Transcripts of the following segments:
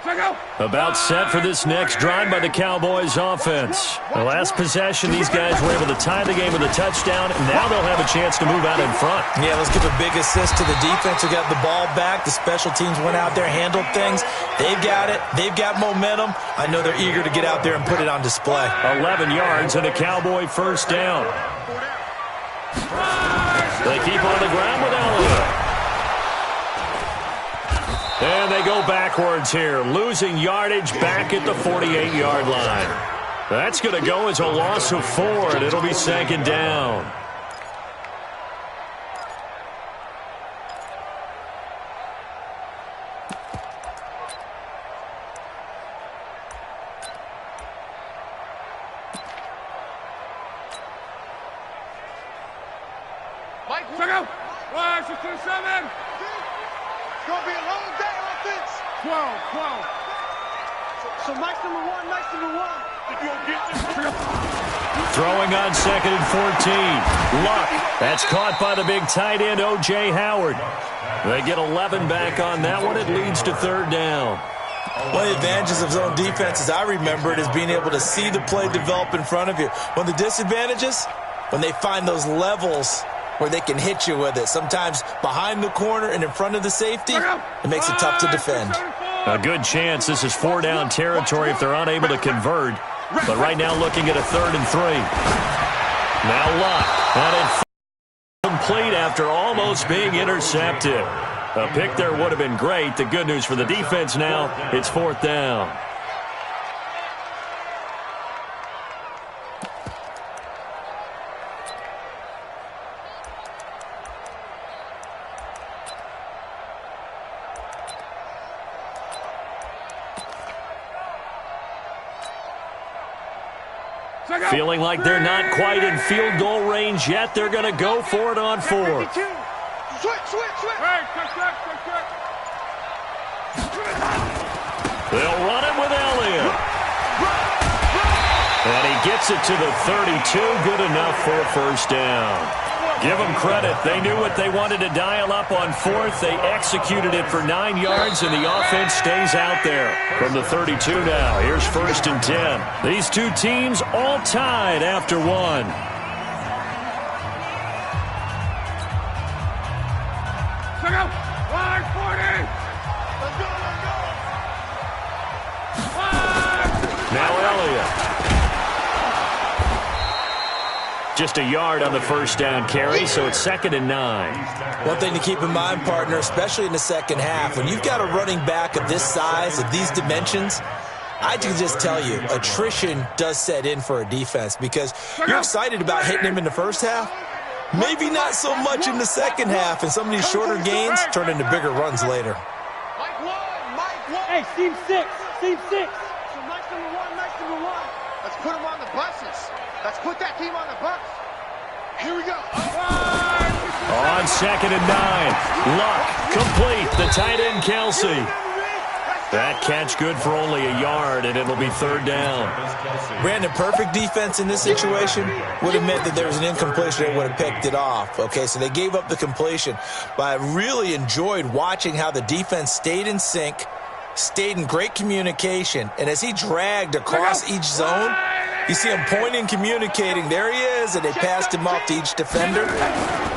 About set for this next drive by the Cowboys offense. The last possession, these guys were able to tie the game with a touchdown, and now they'll have a chance to move out in front. Yeah, let's give a big assist to the defense who got the ball back. The special teams went out there, handled things. They've got it. They've got momentum. I know they're eager to get out there and put it on display. 11 yards and a Cowboy first down. They keep on the ground with Elliott. And they go backwards here, losing yardage back at the 48-yard line. That's going to go as a loss of 4, and it'll be second down. It's going to be a long day on offense. 12. So nice number one. If you'll get this. Throwing on second and 14. Luck. That's caught by the big tight end, O.J. Howard. They get 11 back on that one. It leads to third down. One of the advantages of zone defense, as I remember it, is being able to see the play develop in front of you. One of the disadvantages, when they find those levels where they can hit you with it. Sometimes behind the corner and in front of the safety, it makes it tough to defend. A good chance this is 4-down territory if they're unable to convert. But right now looking at a 3rd and 3. Now Luck. And it complete after almost being intercepted. A pick there would have been great. The good news for the defense now, it's 4th down. Feeling like they're not quite in field goal range yet. They're going to go for it on 4. Switch. They'll run it with Elliott. And he gets it to the 32. Good enough for a first down. Give them credit. They knew what they wanted to dial up on 4th. They executed it for 9 yards, and the offense stays out there. From the 32 now, here's 1st and 10. These two teams all tied after 1. Now Elliott. Just a yard on the first down carry, so it's 2nd and 9. One thing to keep in mind, partner, especially in the second half, when you've got a running back of this size, of these dimensions, I can just tell you, attrition does set in for a defense because you're excited about hitting him in the first half. Maybe not so much in the second half, and some of these shorter gains turn into bigger runs later. Mike one. Hey, team 6. So nice number one. Let's put him on the buses. Let's put that team on the bus. Here we go. On 2nd and 9. Luck complete. The tight end, Kelsey. That catch good for only a yard, and it'll be 3rd down. Brandon, perfect defense in this situation would have meant that there was an incompletion. They would have picked it off. Okay, so they gave up the completion. But I really enjoyed watching how the defense stayed in sync, stayed in great communication, and as he dragged across each zone, you see him pointing, communicating. There he is, and they passed him off to each defender.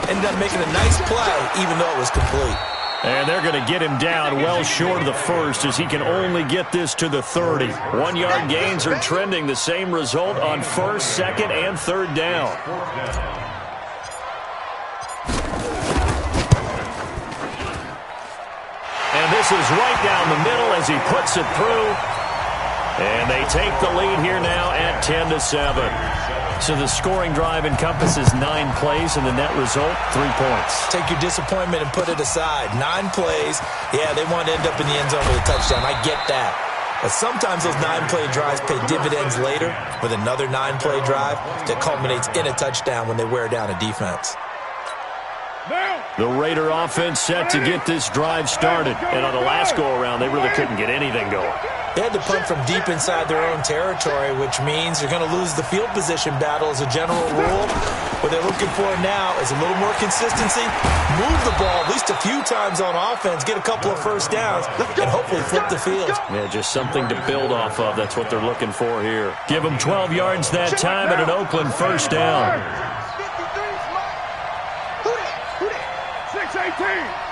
Ended up making a nice play, even though it was complete. And they're going to get him down well short of the 1st as he can only get this to the 30. 1-yard gains are trending the same result on 1st, 2nd, and 3rd down. And this is right down the middle as he puts it through. And they take the lead here now at 10-7. So the scoring drive encompasses 9 plays, and the net result, 3 points. Take your disappointment and put it aside. 9 plays. Yeah, they want to end up in the end zone with a touchdown. I get that. But sometimes those 9-play drives pay dividends later with another 9-play drive that culminates in a touchdown when they wear down a defense. The Raider offense set to get this drive started. And on the last go-around, they really couldn't get anything going. They had to punt from deep inside their own territory, which means you're going to lose the field position battle as a general rule. What they're looking for now is a little more consistency, move the ball at least a few times on offense, get a couple of first downs, and hopefully flip the field. Yeah, just something to build off of. That's what they're looking for here. Give them 12 yards that time at an Oakland first down. 6-18.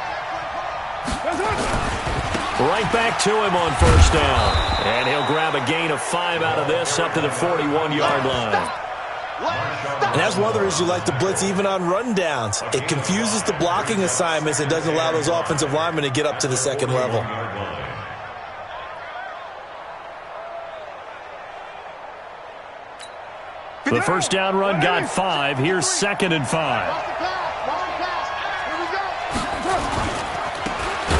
Right back to him on first down. And he'll grab a gain of 5 out of this up to the 41-yard line. And that's one of the reasons you like to blitz even on rundowns. It confuses the blocking assignments and doesn't allow those offensive linemen to get up to the second level. The first down run got 5. Here's 2nd and 5.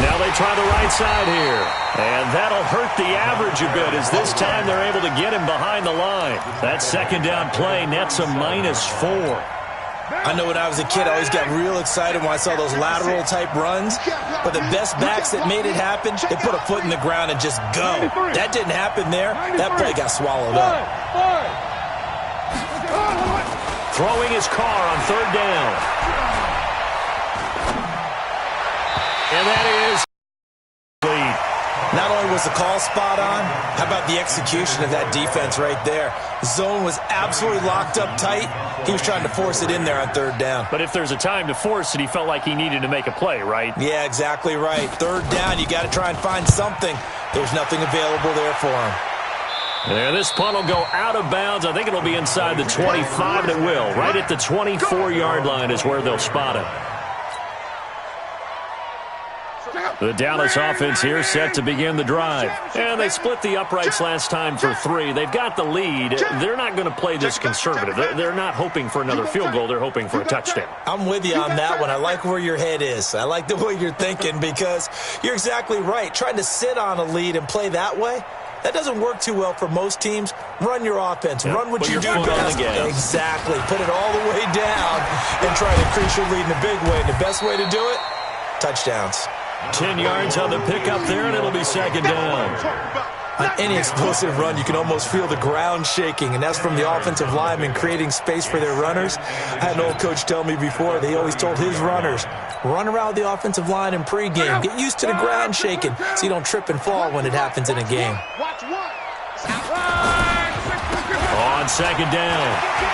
Now they try the right side here. And that'll hurt the average a bit as this time they're able to get him behind the line. That second down play nets a -4. I know when I was a kid, I always got real excited when I saw those lateral-type runs. But the best backs that made it happen, they put a foot in the ground and just go. That didn't happen there. That play got swallowed up. Throwing his car on 3rd down. And that is complete. Not only was the call spot on, how about the execution of that defense right there? The zone was absolutely locked up tight. He was trying to force it in there on 3rd down. But if there's a time to force it, he felt like he needed to make a play, right? Yeah, exactly right. 3rd down, you got to try and find something. There's nothing available there for him. And this punt will go out of bounds. I think it'll be inside the 25, and it will. Right at the 24-yard line is where they'll spot it. The Dallas offense here set to begin the drive. And they split the uprights last time for 3. They've got the lead. They're not going to play this conservative. They're not hoping for another field goal. They're hoping for a touchdown. I'm with you on that one. I like where your head is. I like the way you're thinking because you're exactly right. Trying to sit on a lead and play that way, that doesn't work too well for most teams. Run your offense. Run what you do best. Exactly. Put it all the way down and try to increase your lead in a big way. And the best way to do it, touchdowns. 10 yards on the pickup there, and it'll be 2nd down. On any explosive run, you can almost feel the ground shaking, and that's from the offensive linemen creating space for their runners. I had an old coach tell me before, they always told his runners, run around the offensive line in pregame. Get used to the ground shaking so you don't trip and fall when it happens in a game. On 2nd down,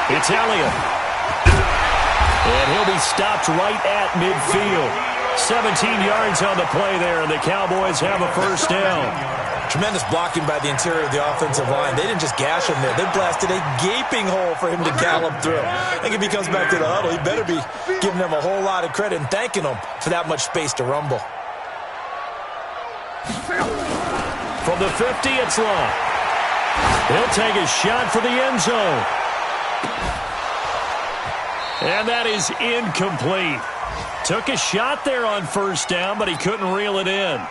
it's Elliott. And he'll be stopped right at midfield. 17 yards on the play there, and the Cowboys have a first down. Tremendous blocking by the interior of the offensive line. They didn't just gash him there. They blasted a gaping hole for him to gallop through. I think if he comes back to the huddle, he better be giving them a whole lot of credit and thanking them for that much space to rumble. From the 50, it's Long. He'll take a shot for the end zone. And that is incomplete. Took a shot there on first down, but he couldn't reel it in.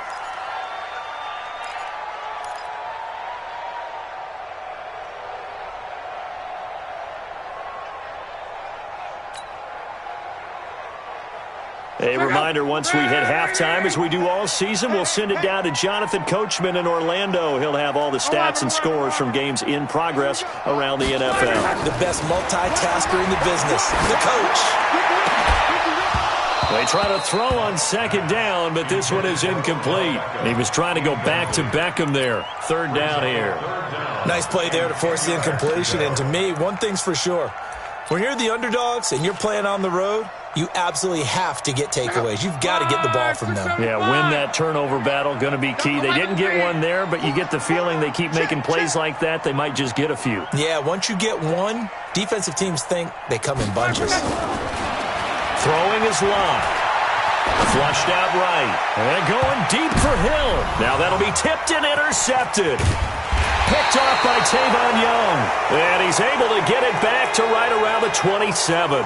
A reminder, once we hit halftime, as we do all season, we'll send it down to Jonathan Coachman in Orlando. He'll have all the stats and scores from games in progress around the NFL. The best multitasker in the business, the coach. They try to throw on 2nd down, but this one is incomplete. He was trying to go back to Beckham there. 3rd down here. Nice play there to force the incompletion. And to me, one thing's for sure. When you're the underdogs and you're playing on the road, you absolutely have to get takeaways. You've got to get the ball from them. Yeah, win that turnover battle, going to be key. They didn't get one there, but you get the feeling they keep making plays like that, they might just get a few. Yeah, once you get one, defensive teams think they come in bunches. Throwing is Long. Flushed out right. And going deep for Hill. Now that'll be tipped and intercepted. Picked off by Tavon Young. And he's able to get it back to right around the 27.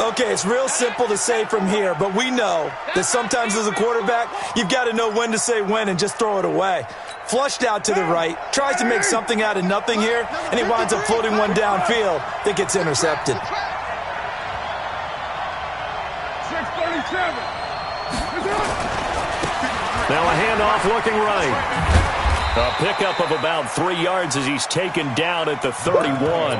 Okay, it's real simple to say from here, but we know that sometimes as a quarterback, you've got to know when to say when and just throw it away. Flushed out to the right, tries to make something out of nothing here, and he winds up floating one downfield that gets intercepted. Now a handoff looking right. A pickup of about 3 yards as he's taken down at the 31.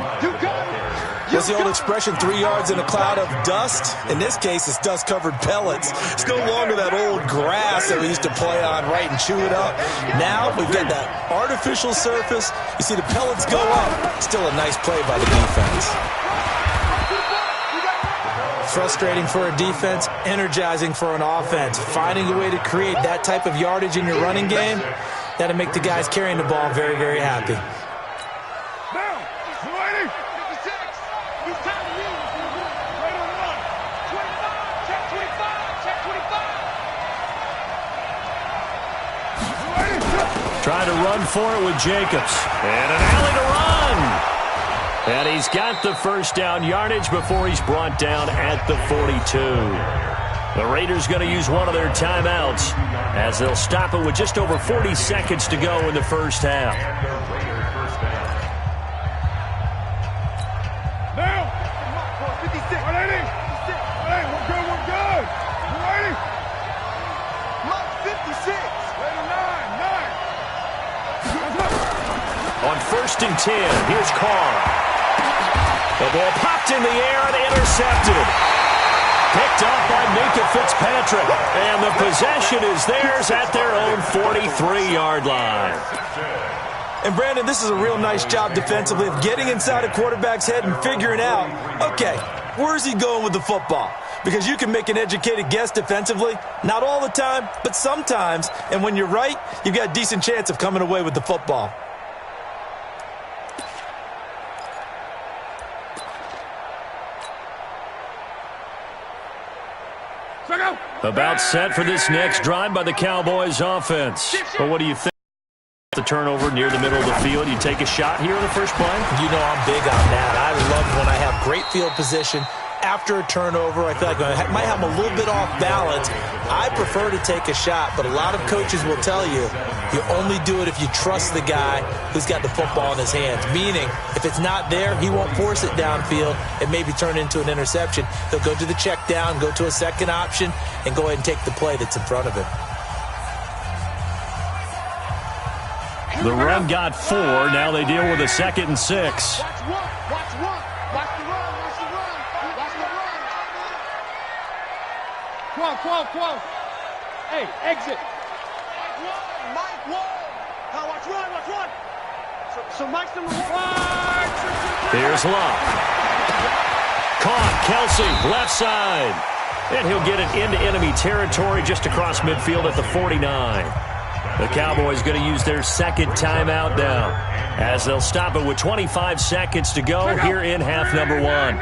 What's the old expression, 3 yards in a cloud of dust? In this case, it's dust-covered pellets. It's no longer that old grass that we used to play on, right, and chew it up. Now we've got that artificial surface. You see the pellets go up. Still a nice play by the defense. Frustrating for a defense, energizing for an offense. Finding a way to create that type of yardage in your running game, that'll make the guys carrying the ball very, very happy. Trying to run for it with Jacobs. And an alley to run. And he's got the first down yardage before he's brought down at the 42. The Raiders going to use one of their timeouts as they'll stop it with just over 40 seconds to go in the first half. Now! 56! 180! Hey, we're good! You ready? Mark 56! On 1st and 10, here's Carr. The ball popped in the air and intercepted. Picked up by Minka Fitzpatrick. And the possession is theirs at their own 43-yard line. And, Brandon, this is a real nice job defensively of getting inside a quarterback's head and figuring out, okay, where's he going with the football? Because you can make an educated guess defensively. Not all the time, but sometimes. And when you're right, you've got a decent chance of coming away with the football. About set for this next drive by the Cowboys offense. But what do you think? The turnover near the middle of the field. You take a shot here in the first play? You know I'm big on that. I love when I have great field position. After a turnover, I feel like I might have a little bit off balance. I prefer to take a shot, but a lot of coaches will tell you, you only do it if you trust the guy who's got the football in his hands. Meaning, if it's not there, he won't force it downfield and maybe turn it into an interception. He'll go to the check down, go to a second option, and go ahead and take the play that's in front of him. The run got 4. Now they deal with a 2nd and 6. Watch one. Watch the run. Watch the run. Quo. Hey, exit. Mike, whoa. Now watch run. So Mike's number 1. Here's Love. Caught. Kelsey, left side. And he'll get it into enemy territory just across midfield at the 49. The Cowboys going to use their second timeout now as they'll stop it with 25 seconds to go here in half number 1. Watch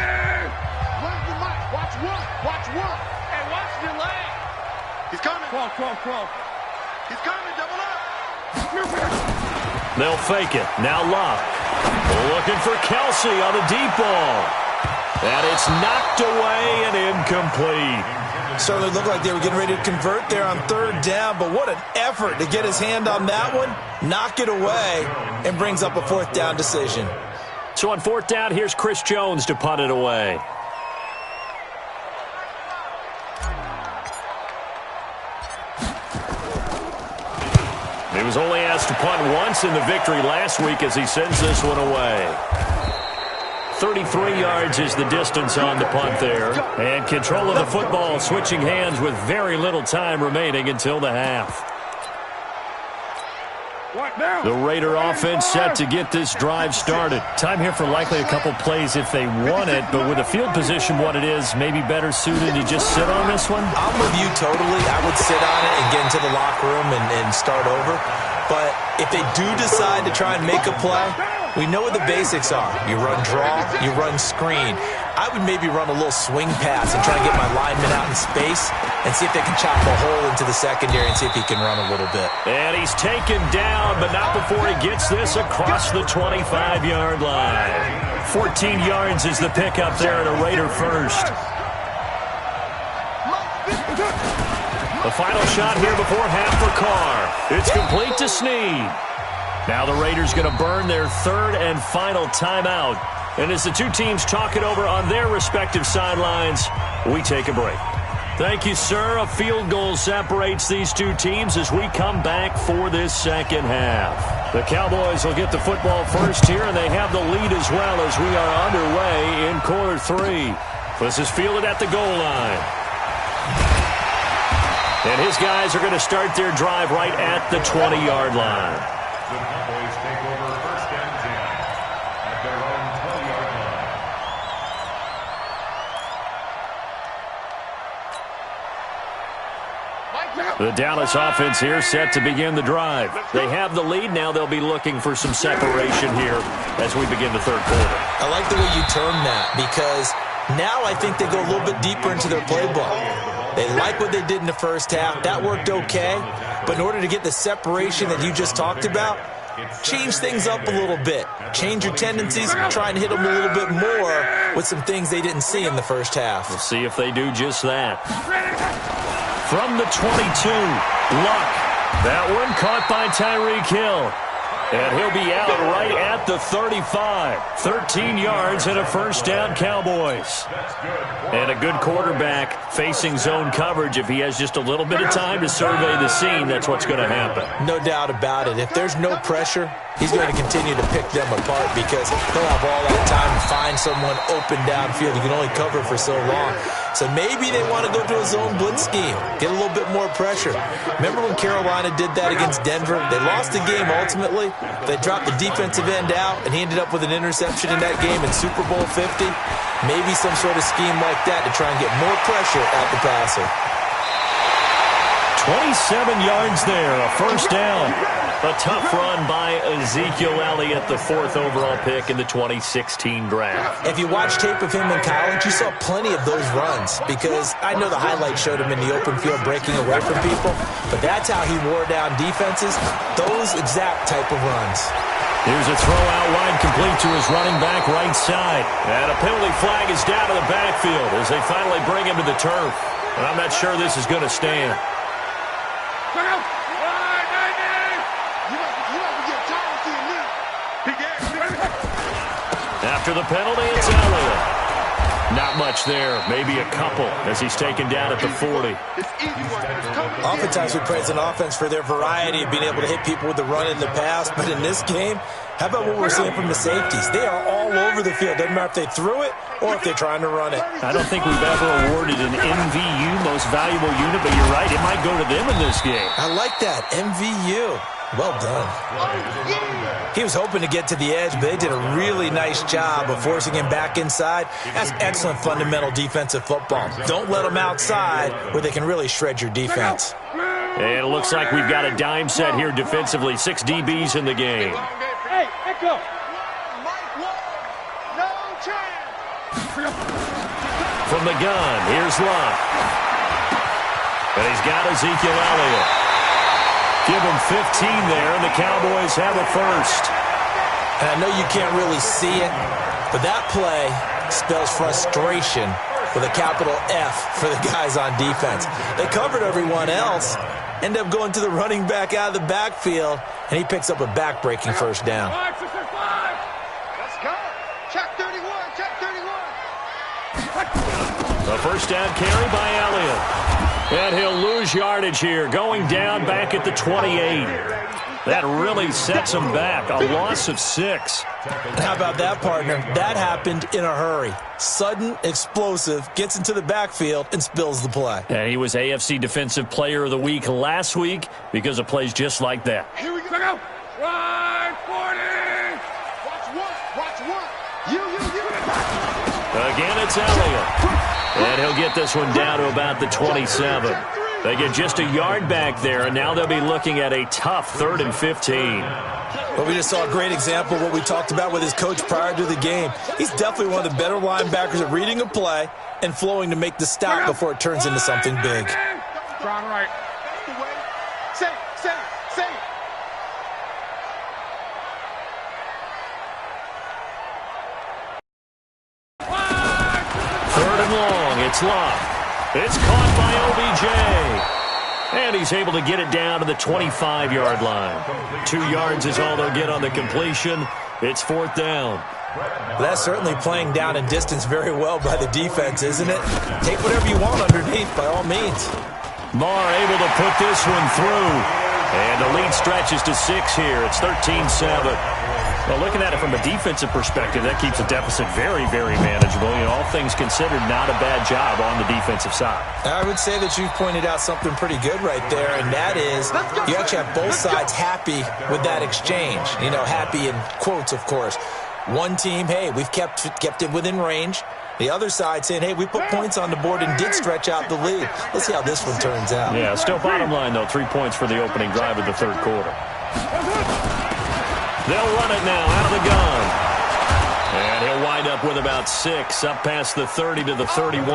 one. And watch the leg. He's coming. Quo. He's coming. Double up. They'll fake it. Now Locke. Looking for Kelsey on the deep ball. And it's knocked away and incomplete. Certainly looked like they were getting ready to convert there on 3rd down, but what an effort to get his hand on that one, knock it away, and brings up a 4th down decision. So on 4th down, here's Chris Jones to punt it away. He was only asked to punt once in the victory last week as he sends this one away. 33 yards is the distance on the punt there. And control of the football switching hands with very little time remaining until the half. The Raider offense set to get this drive started. Time here for likely a couple plays if they want it, but with the field position what it is, maybe better suited to just sit on this one? I'm with you totally. I would sit on it and get into the locker room and start over. But if they do decide to try and make a play, we know what the basics are. You run draw, you run screen. I would maybe run a little swing pass and try and get my lineman out in space and see if they can chop a hole into the secondary and see if he can run a little bit. And he's taken down, but not before he gets this across the 25-yard line. 14 yards is the pickup there at a Raider first. The final shot here before half for Carr. It's complete to Snead. Now the Raiders going to burn their 3rd and final timeout. And as the two teams talk it over on their respective sidelines, we take a break. Thank you, sir. A field goal separates these two teams as we come back for this second half. The Cowboys will get the football first here, and they have the lead as well as we are underway in quarter 3. This is fielded at the goal line. And his guys are going to start their drive right at the 20-yard line. The Cowboys take over first and 10 at their own 20-yard line. The Dallas offense here set to begin the drive. They have the lead. Now they'll be looking for some separation here as we begin the third quarter. I like the way you term that because now I think they go a little bit deeper into their playbook. They like what they did in the first half. That worked okay. But in order to get the separation that you just talked about, change things up a little bit. Change your tendencies, try and hit them a little bit more with some things they didn't see in the first half. We'll see if they do just that. From the 22, Luck. That one caught by Tyreek Hill. And he'll be out right at the 35. 13 yards and a first down, Cowboys. And a good quarterback facing zone coverage. If he has just a little bit of time to survey the scene, that's what's going to happen. No doubt about it. If there's no pressure, he's going to continue to pick them apart because he'll have all that time to find someone open downfield. You can only cover for so long. So maybe they want to go to a zone blitz scheme, get a little bit more pressure. Remember when Carolina did that against Denver? They lost the game ultimately. They dropped the defensive end out, and he ended up with an interception in that game in Super Bowl 50. Maybe some sort of scheme like that to try and get more pressure at the passer. 27 yards there, a first down. A tough run by Ezekiel Elliott, the 4th overall pick in the 2016 draft. If you watch tape of him in college, you saw plenty of those runs because I know the highlights showed him in the open field breaking away from people, but that's how he wore down defenses, those exact type of runs. Here's a throw out wide complete to his running back right side. And a penalty flag is down to the backfield as they finally bring him to the turf. And I'm not sure this is going to stand. After the penalty, it's Elliott. Not much there, maybe a couple as he's taken down at the 40. Oftentimes we praise an offense for their variety of being able to hit people with the run and the pass, but in this game, how about what we're seeing from the safeties? They are all over the field. Doesn't matter if they threw it or if they're trying to run it. I don't think we've ever awarded an MVU, most valuable unit, but you're right, it might go to them in this game. I like that, MVU. Well done. He was hoping to get to the edge, but they did a really nice job of forcing him back inside. That's excellent fundamental defensive football. Don't let them outside where they can really shred your defense. And it looks like we've got a dime set here defensively. 6 DBs in the game. Hey, Echo. No chance. From the gun, here's Luck. And he's got Ezekiel Elliott. Give him 15 there, and the Cowboys have a first. And I know you can't really see it, but that play spells frustration with a capital F for the guys on defense. They covered everyone else, end up going to the running back out of the backfield, and he picks up a back-breaking first down. Let's go. Check 31, check 31. A first down carry by Elliott. And he'll lose yardage here, going down back at the 28. That really sets him back, a loss of 6. And how about that, partner? That happened in a hurry. Sudden, explosive, gets into the backfield, and spills the play. And he was AFC Defensive Player of the Week last week because of plays just like that. Here we go. Run 40. Watch one. You. Again, it's Elliott. And he'll get this one down to about the 27. They get just a yard back there, and now they'll be looking at a tough 3rd and 15. Well, we just saw a great example of what we talked about with his coach prior to the game. He's definitely one of the better linebackers at reading a play and flowing to make the stop before it turns into something big. Strong right. That's the way. Say. 3rd and long, it's Luck. It's caught by OBJ. And he's able to get it down to the 25-yard line. 2 yards is all they'll get on the completion. It's 4th down. That's certainly playing down and distance very well by the defense, isn't it? Take whatever you want underneath, by all means. Marr able to put this one through. And the lead stretches to 6 here. It's 13-7. Well, looking at it from a defensive perspective, that keeps the deficit very, very manageable. You know, all things considered, not a bad job on the defensive side. I would say that you've pointed out something pretty good right there, and that is you actually have both sides happy with that exchange. You know, happy in quotes, of course. One team, hey, we've kept it within range. The other side saying, hey, we put points on the board and did stretch out the lead. Let's see how this one turns out. Yeah, still bottom line, though, 3 points for the opening drive of the third quarter. They'll run it now out of the gun. And he'll wind up with about 6, up past the 30 to the 31.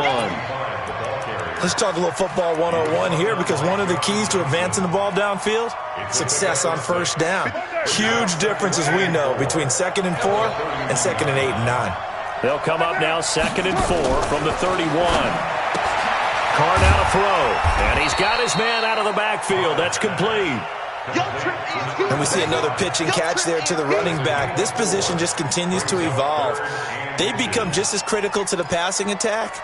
Let's talk a little football 101 here, because one of the keys to advancing the ball downfield, success on first down. Huge difference, as we know, between 2nd and 4 and 2nd and 8 and 9. They'll come up now 2nd and 4 from the 31. Carr now to throw. And he's got his man out of the backfield. That's complete. And we see another pitch and catch there to the running back. This position just continues to evolve. They become just as critical to the passing attack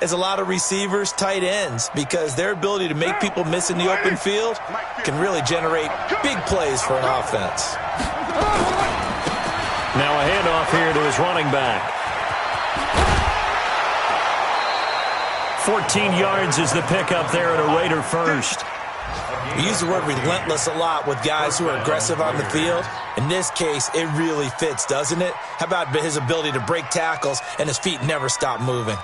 as a lot of receivers, tight ends, because their ability to make people miss in the open field can really generate big plays for an offense. Now a handoff here to his running back. 14 yards is the pickup there at a Raider first. We use the word relentless a lot with guys who are aggressive on the field. In this case, it really fits, doesn't it? How about his ability to break tackles and his feet never stop moving?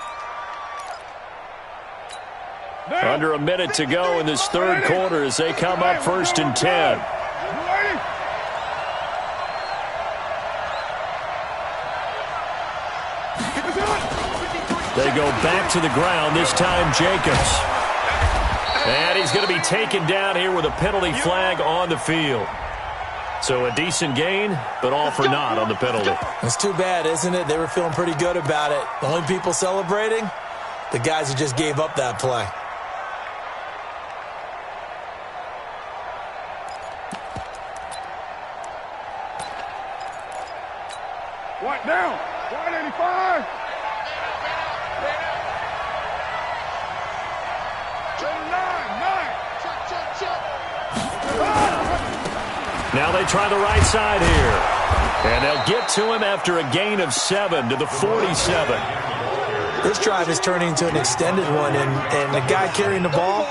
Under a minute to go in this third quarter as they come up 1st and 10. They go back to the ground, this time Jacobs. And he's going to be taken down here with a penalty flag on the field. So a decent gain, but all for naught on the penalty. It's too bad, isn't it? They were feeling pretty good about it. The only people celebrating, the guys who just gave up that play. White down. White 85. Now they try the right side here. And they'll get to him after a gain of 7 to the 47. This drive is turning into an extended one, and the guy carrying the ball,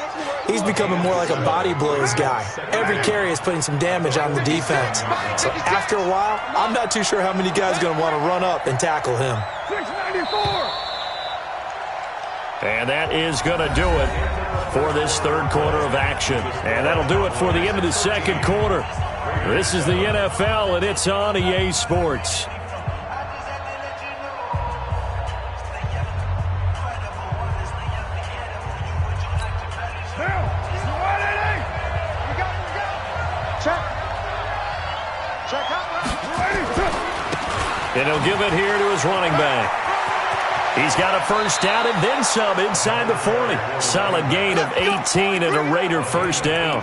he's becoming more like a body blows guy. Every carry is putting some damage on the defense. So after a while, I'm not too sure how many guys are going to want to run up and tackle him. 694. And that is going to do it for this third quarter of action. And that'll do it for the end of the second quarter. This is the NFL, and it's on EA Sports. And he'll give it here to his running back. He's got a first down and then some inside the 40. Solid gain of 18 and a Raider first down.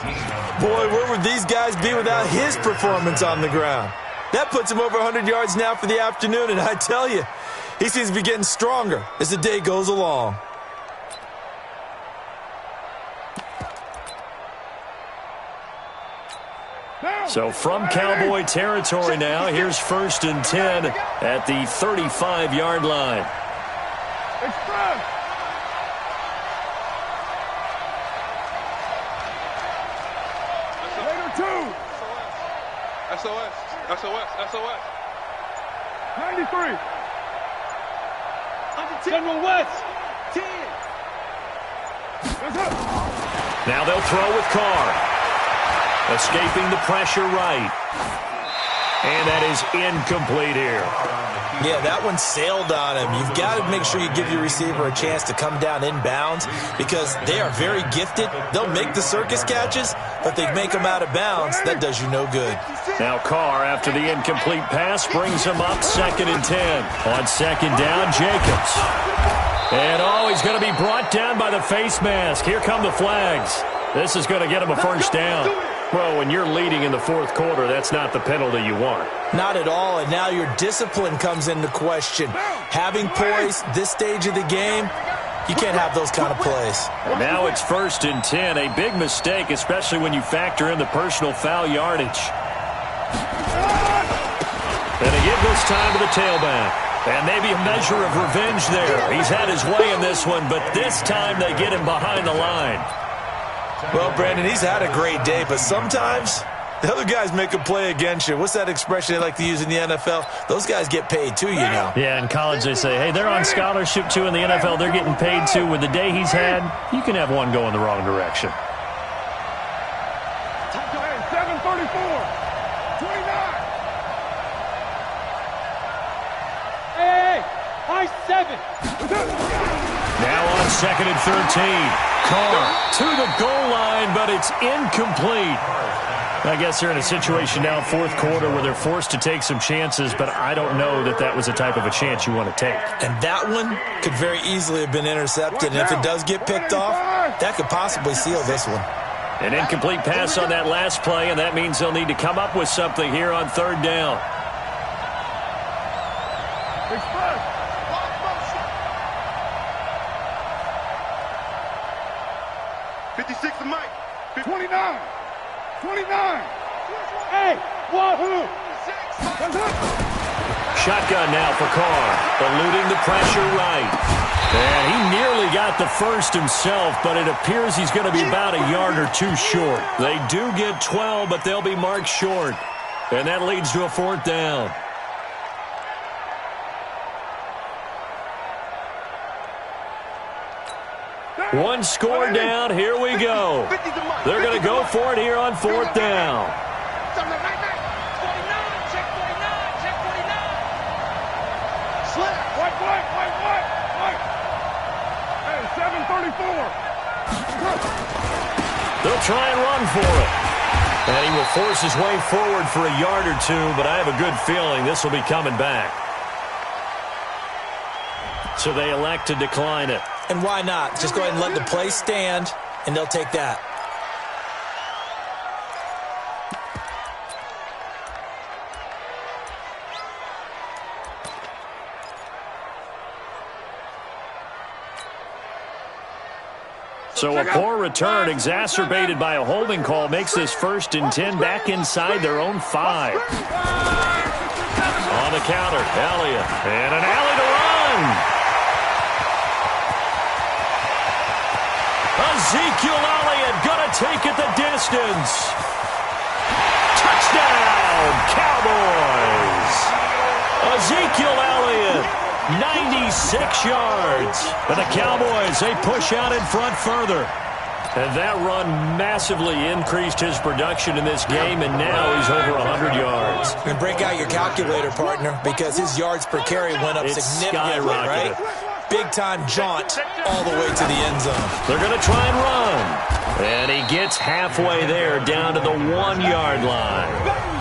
Boy, where would these guys be without his performance on the ground? That puts him over 100 yards now for the afternoon, and I tell you, he seems to be getting stronger as the day goes along. So from Cowboy territory now, here's 1st and 10 at the 35-yard line. Express. Raider 2. SOS. SOS. SOS. 93. General West. 10. Now they'll throw with Carr. Escaping the pressure right. And that is incomplete here. Yeah, that one sailed on him. You've got to make sure you give your receiver a chance to come down inbounds because they are very gifted. They'll make the circus catches, but they make them out of bounds. That does you no good. Now Carr, after the incomplete pass, brings him up 2nd and 10. On 2nd down, Jacobs. And, he's going to be brought down by the face mask. Here come the flags. This is going to get him a first down. Well, when you're leading in the fourth quarter, that's not the penalty you want. Not at all, and now your discipline comes into question. Having poise this stage of the game, you can't have those kind of plays. And now it's 1st and 10, a big mistake, especially when you factor in the personal foul yardage. And they give this time to the tailback. And maybe a measure of revenge there. He's had his way in this one, but this time they get him behind the line. Well, Brandon, he's had a great day, but sometimes the other guys make a play against you. What's that expression they like to use in the NFL? Those guys get paid too, you know. Yeah, in college they say, hey, they're on scholarship too. In the NFL, they're getting paid too. With the day he's had, you can have one go in the wrong direction. 7:34, 29. Hey, high 7. Now on 2nd and 13. Carr to the goal line, but it's incomplete. I guess they're in a situation now, fourth quarter, where they're forced to take some chances, but I don't know that that was the type of a chance you want to take. And that one could very easily have been intercepted, and if it does get picked off, that could possibly seal this one. An incomplete pass on that last play, and that means they'll need to come up with something here on 3rd down. 56 to Mike. 29. 29. Hey, wahoo. Shotgun now for Carr, eluding the pressure right. And he nearly got the first himself, but it appears he's going to be about a yard or two short. They do get 12, but they'll be marked short. And that leads to a 4th down. One score down. Here we go. They're going to go for it here on 4th down. Hey, 7:34. They'll try and run for it. And he will force his way forward for a yard or two, but I have a good feeling this will be coming back. So they elect to decline it. And why not? Just go ahead and let the play stand, and they'll take that. So a poor return exacerbated by a holding call makes this 1st and 10 back inside their own 5. On the counter, Elliott. And an alley to run. Ezekiel Elliott going to take it the distance. Touchdown, Cowboys. Ezekiel Elliott, 96 yards. And the Cowboys, they push out in front further. And that run massively increased his production in this game, and now he's over 100 yards. And break out your calculator, partner, because his yards per carry went up significantly, right? Big-time jaunt all the way to the end zone. They're going to try and run. And he gets halfway there, down to the 1-yard line.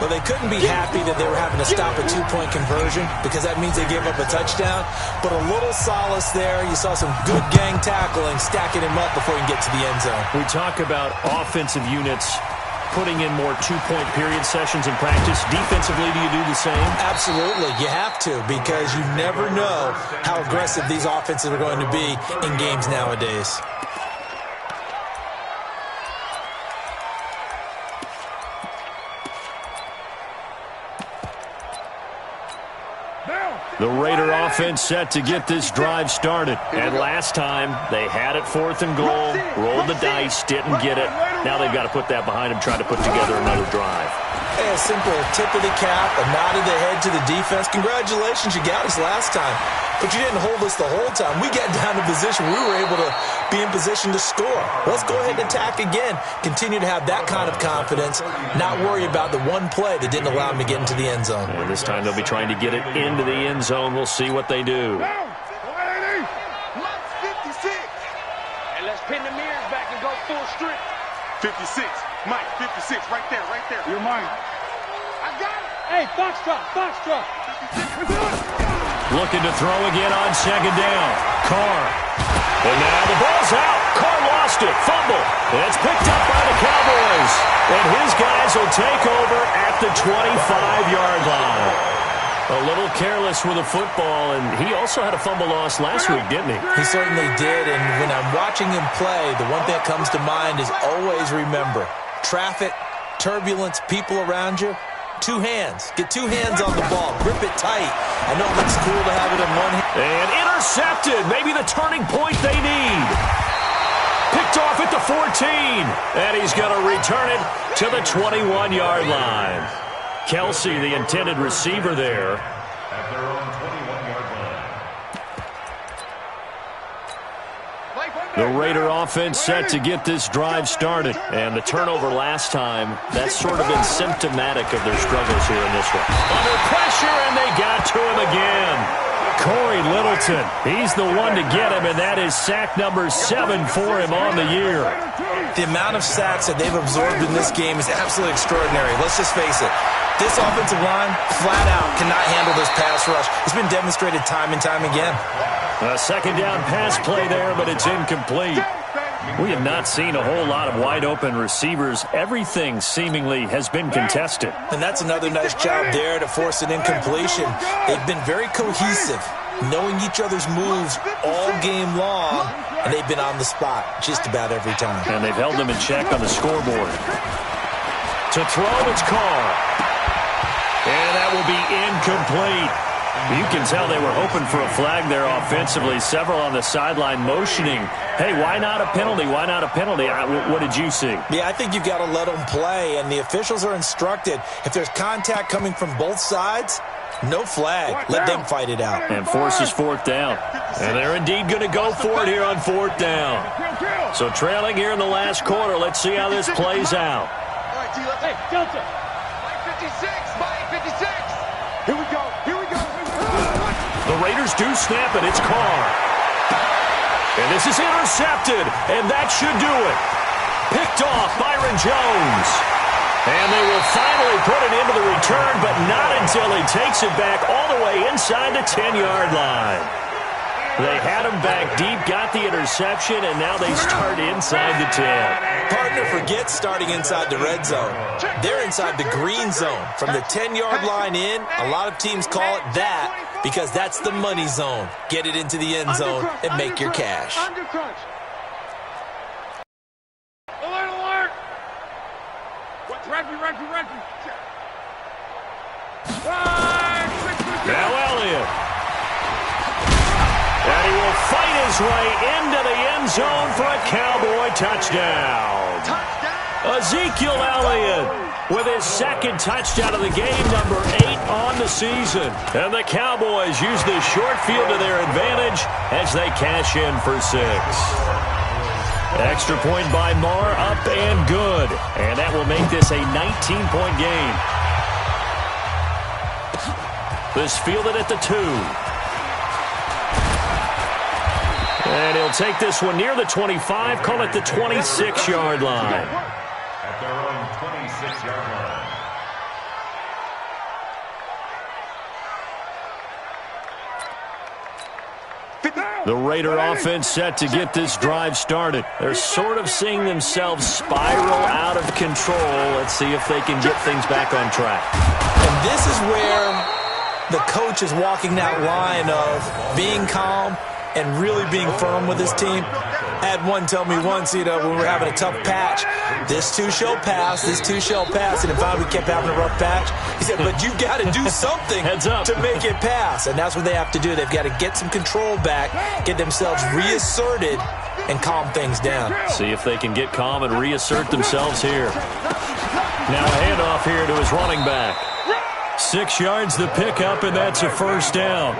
Well, they couldn't be happy that they were having to stop a 2-point conversion because that means they gave up a touchdown. But a little solace there. You saw some good gang tackling, stacking him up before he can get to the end zone. We talk about offensive units putting in more 2-point period sessions in practice. Defensively, do you do the same? Absolutely. You have to, because you never know how aggressive these offenses are going to be in games nowadays. The Raider offense set to get this drive started. And last time, they had it 4th and goal, rolled the dice, didn't get it. Now they've got to put that behind them, try to put together another drive. Hey, a simple tip of the cap, a nod of the head to the defense. Congratulations, you got us last time. But you didn't hold us the whole time. We got down to position. We were able to be in position to score. Let's go ahead and attack again. Continue to have that kind of confidence. Not worry about the one play that didn't allow them to get into the end zone. And this time they'll be trying to get it into the end zone. We'll see what they do. 56. And let's pin the mirrors back and go full strength. 56. Mike, 56. Right there, right there. You're mine. I got it. Hey, Foxtrot, Foxtrot. 56. Looking to throw again on 2nd down. Carr. And now the ball's out. Carr lost it. Fumble. And it's picked up by the Cowboys. And his guys will take over at the 25-yard line. A little careless with a football, and he also had a fumble loss last week, didn't he? He certainly did, and when I'm watching him play, the one thing that comes to mind is always remember, traffic, turbulence, people around you, two hands. Get two hands on the ball. Grip it tight. I know it looks cool to have it in one hand. And intercepted. Maybe the turning point they need. Picked off at the 14. And he's going to return it to the 21-yard line. Kelsey, the intended receiver there. At their own 21-yard line. The Raider offense set to get this drive started. And the turnover last time, that's sort of been symptomatic of their struggles here in this one. Under pressure, and they got to him again. Corey Littleton, he's the one to get him, and that is sack number 7 for him on the year. The amount of sacks that they've absorbed in this game is absolutely extraordinary. Let's just face it. This offensive line, flat out, cannot handle this pass rush. It's been demonstrated time and time again. A second down pass play there, but it's incomplete. We have not seen a whole lot of wide-open receivers. Everything seemingly has been contested. And that's another nice job there to force an incompletion. They've been very cohesive, knowing each other's moves all game long, and they've been on the spot just about every time. And they've held them in check on the scoreboard. To throw, it's Carr. And that will be incomplete. You can tell they were hoping for a flag there offensively. Several on the sideline motioning. Hey, why not a penalty? Why not a penalty? What did you see? Yeah, I think you've got to let them play, and the officials are instructed. If there's contact coming from both sides, no flag. Let them fight it out. And forces fourth down. And they're indeed going to go for it here on fourth down. So trailing here in the last quarter. Let's see how this plays out. Hey, Delta. 56, 56. Here we go. Here we go. The Raiders do snap it. It's Carr. And this is intercepted. And that should do it. Picked off Byron Jones. And they will finally put it into the return, but not until he takes it back all the way inside the 10-yard line. They had him back deep, got the interception, and now they start inside the 10. Partner forgets starting inside the red zone. They're inside the green zone. From the 10-yard line in, a lot of teams call it that because that's the money zone. Get it into the end zone and make your cash. Alert, alert! Reggie. Now Elliott. And he will fight his way into the end zone for a Cowboy touchdown. Ezekiel Elliott with his second touchdown of the game, number 8 on the season. And the Cowboys use the short field to their advantage as they cash in for 6. Extra point by Marr, up and good. And that will make this a 19-point game. This fielded at the 2. And he'll take this one near the 25, call it the 26-yard line. At their own 26-yard line. The Raider offense set to get this drive started. They're sort of seeing themselves spiral out of control. Let's see if they can get things back on track. And this is where the coach is walking that line of being calm and really being firm with his team. I had one tell me once, when we were having a tough patch, this too shall pass, this too shall pass. And if we kept having a rough patch, he said, but you got to do something to make it pass. And that's what they have to do. They've got to get some control back, get themselves reasserted, and calm things down. See if they can get calm and reassert themselves here. Now a handoff here to his running back. 6 yards the pickup, and that's a first down.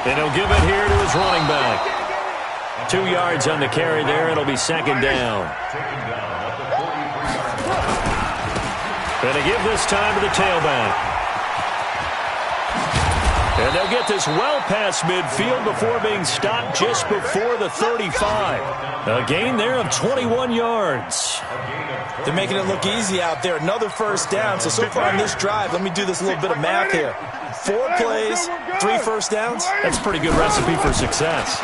And he'll give it here to his running back. 2 yards on the carry there. It'll be second down. And they give this time to the tailback. And they'll get this well past midfield before being stopped just before the 35. A gain there of 21 yards. They're making it look easy out there. Another first down. So far on this drive, let me do this little bit of math here. 4 plays, 3 first downs. That's a pretty good recipe for success.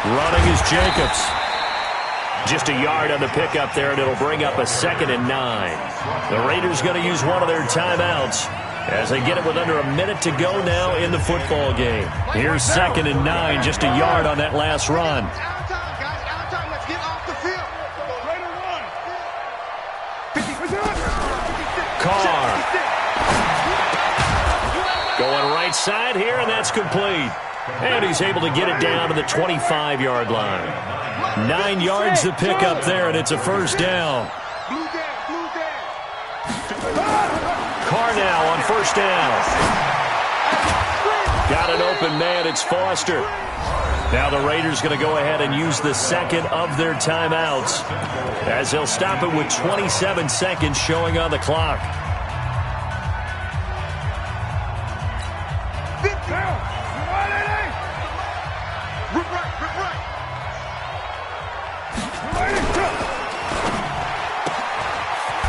Running is Jacobs. Just a yard on the pickup there, and it'll bring up a 2nd and 9. The Raiders going to use one of their timeouts as they get it with under a minute to go now in the football game. Here's 2nd and 9, just a yard on that last run. Out of time, guys. Out of time. Let's get off the field. Raider 1. Carr. Going right side here, and that's complete. And he's able to get it down to the 25-yard line. 9 yards to pick up there, and it's a first down. Carr now on first down. Got an open man. It's Foster. Now the Raiders going to go ahead and use the second of their timeouts as they'll stop it with 27 seconds showing on the clock.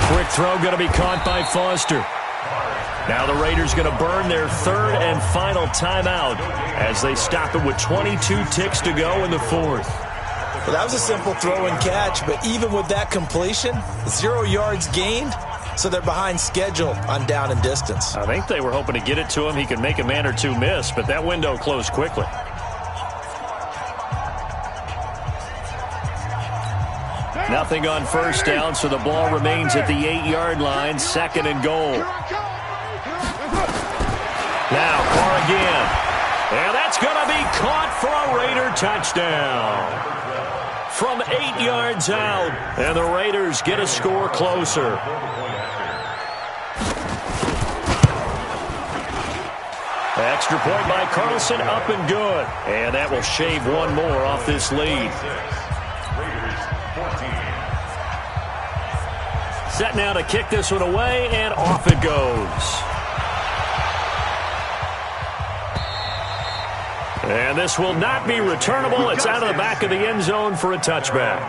Quick throw going to be caught by Foster. Now the Raiders going to burn their 3rd and final timeout as they stop it with 22 ticks to go in the 4th. Well, that was a simple throw and catch, but even with that completion, 0 yards gained, so they're behind schedule on down and distance. I think they were hoping to get it to him. He could make a man or two miss, but that window closed quickly. Nothing on first down, so the ball remains at the 8-yard line, 2nd and goal. Now Carr again. And that's going to be caught for a Raider touchdown. From 8 yards out, and the Raiders get a score closer. Extra point by Carlson, up and good. And that will shave one more off this lead. Set now to kick this one away, and off it goes. And this will not be returnable. It's out of the back of the end zone for a touchback.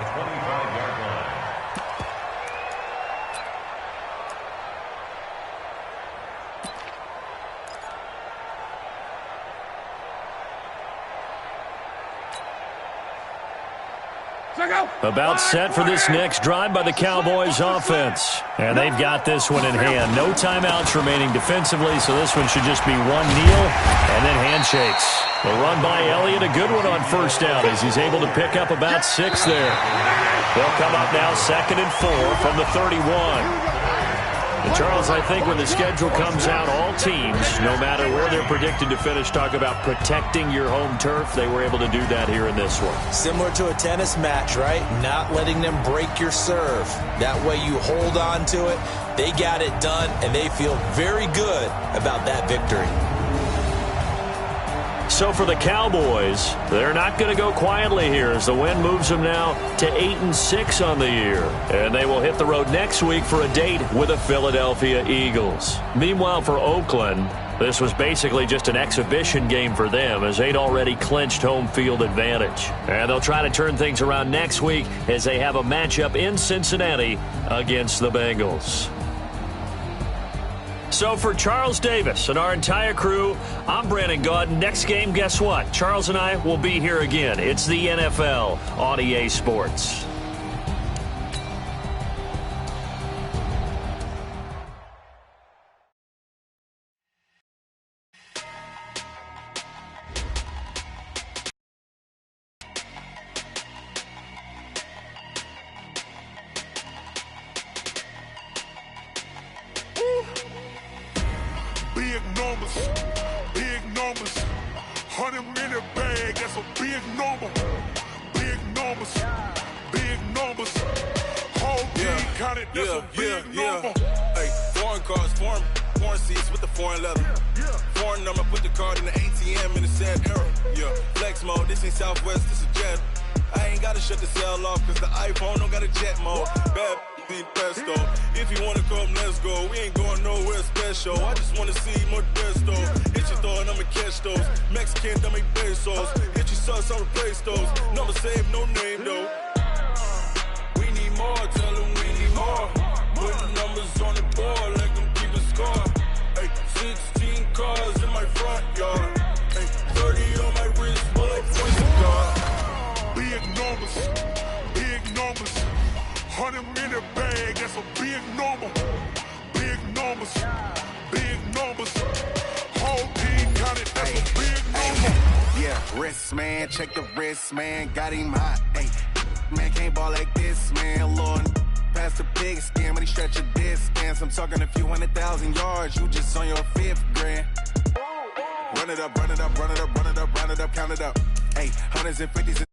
About set for this next drive by the Cowboys offense. And they've got this one in hand. No timeouts remaining defensively, so this one should just be one kneel and then handshakes. The run by Elliott, a good one on first down as he's able to pick up about 6 there. They'll come up now 2nd and 4 from the 31. And Charles, I think when the schedule comes out, all teams, no matter where they're predicted to finish, talk about protecting your home turf. They were able to do that here in this one. Similar to a tennis match, right? Not letting them break your serve. That way you hold on to it. They got it done, and they feel very good about that victory. So for the Cowboys, they're not going to go quietly here as the win moves them now to 8-6 on the year. And they will hit the road next week for a date with the Philadelphia Eagles. Meanwhile, for Oakland, this was basically just an exhibition game for them as they'd already clinched home field advantage. And they'll try to turn things around next week as they have a matchup in Cincinnati against the Bengals. So for Charles Davis and our entire crew, I'm Brandon Gaudin. Next game, guess what? Charles and I will be here again. It's the NFL on EA Sports. Big numbers, 100-minute bag, that's a big number. Big numbers, whole team counted, that's a big number. Hey, foreign cars, foreign seats with the foreign leather. Foreign number, put the card in the ATM in the sad era. Yeah, flex mode, this ain't Southwest, this is Jet. I ain't gotta shut the cell off, cause the iPhone don't got a jet mode. Bad need pesto. If you wanna come, let's go. We ain't going nowhere special. I just wanna see more Modesto. Hit your throw and I'ma catch those. Mexican, I make pesos. Hit your sauce, I'll replace those. Number save, no name though. We need more, tell them we need more. Put the numbers on the board, let them keep the score. Hey, 16 cars in my front yard. Hey, 30 on my wrist, but like 20 cars. Big numbers, 100-minute bag, that's a big number. Big numbers, big numbers. Whole team counted, that's a big number. Yeah, wrist man, check the wrist man, got him hot. Ay, man can't ball like this, man. Lord, past the big skin, when he stretch a distance. I'm talking a few 100,000 yards, you just on your 5th grand. Run it up, run it up, run it up, run it up, run it up, count it up. Ay, hundreds and fifties.